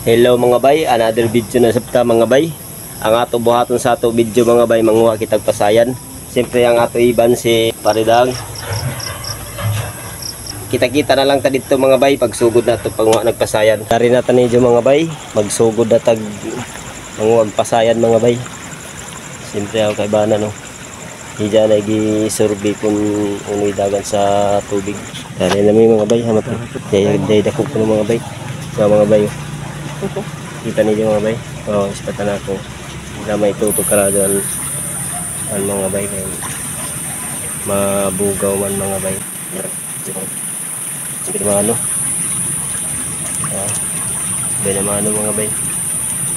Hello mga bay, another video na sabta mga bay. Ang ato buhaton sa ato video mga bay, manguha kitag pasayan. Siyempre ang ato iban si Paridang. Kita-kita na lang ta dito mga bay, pagsugod na ito panguha nagpasayan. Dari na tanidyo mga bay, magsugod na tag manguha pasayan mga bay. Siyempre ang kaibana no. Hija na gi-survey kung unoy dagan sa tubig. Dari na may mga bay, hamat. Day dakog ko mga bay. Mga bay. Kita niyo mga bay. Oh, ispatan ako. Hindi may tutog ka doon ang mga bay kay mabugaw man mga bay. Sige naman ano. Ah. Bay naman ano mga bay.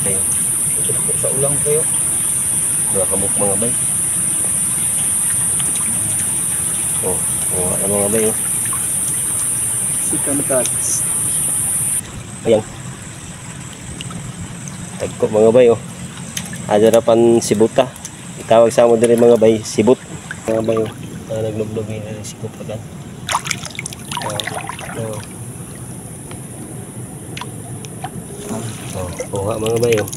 Okay. Sa ulang kayo. Nakabuk mga bay. Oh, ano mga bay oh. Sikam cats. Ayan. Tagko mga bay oh. Adarapan sibuta. Itawag sa mo diri mga bay, sibut. Mga bay oh. Naglublog ni sibut agad. Oh, mga bay oh.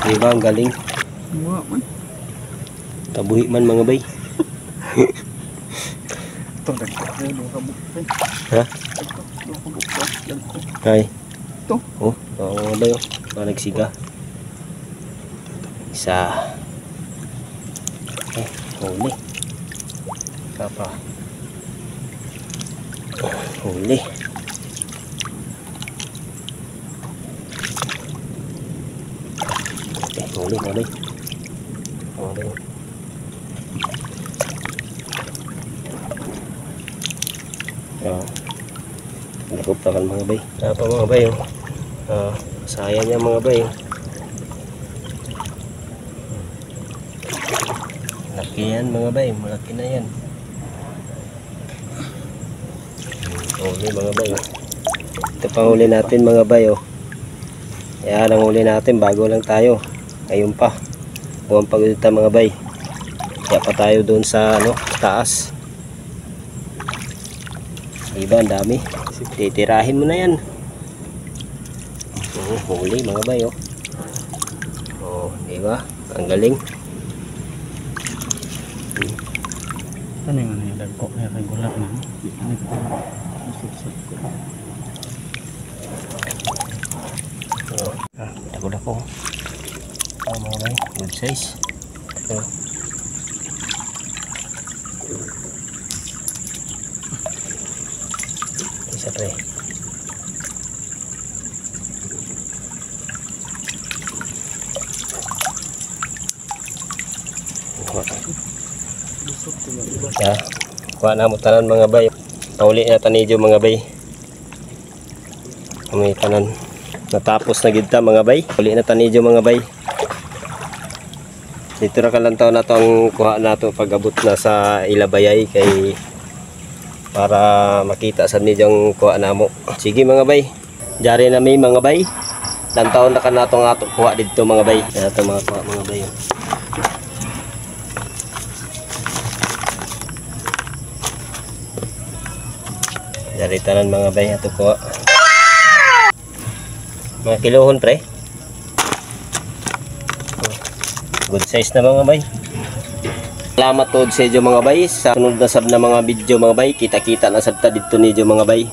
Diba ang galing. Buha man. Tabuhi man mga bay. Ito dagko kabuk. Ha? Kabuk. Hay. Ito. Oh, mga bay oh. Nagsiga. Isa. Huli. Kapa. Huli. Huli, huli. Huli. Oh. Nakuptakan mga bay. Apa mga bay oh. Sayang yan mga bay. Laki yan mga bay, malaki na yan. Huli mga bay. Ito pa huli natin mga bay oh. Yan ang huli natin, bago lang tayo. Ayun pa. Buwan pa kita mga bay. Kaya pa tayo doon sa ano, taas. Diba, ang dami. Titirahin mo na yan. Huli mga bay oh. Oh, diba? Ang galing. Ano yung dagko kaya regular na? Dako-dako. Mga bay, good size. Isa pre. Ya, kuha na mo tanan mga bay. Nauli na tanidyo mga bay. May tanan. Natapos na gid ta mga bay. Uli na tanidyo mga bay. Dito ra kalantaw na to ang kuha nato pag abot na sa Ilabayay kay para makita sa nidyong kuha namo. Sige mga bay. Jari na may mga bay. Lantaw na kanato nga ato kuha dito mga bay. Ato mga kuha mga bay. Dari tanan mga bay ato ko. Mga kilohon pre. Good size na mga bay. Salamat tod sa inyo mga bay. Sa sunod na sab na mga video mga bay, kita-kita na sabta dito ninyo mga bay.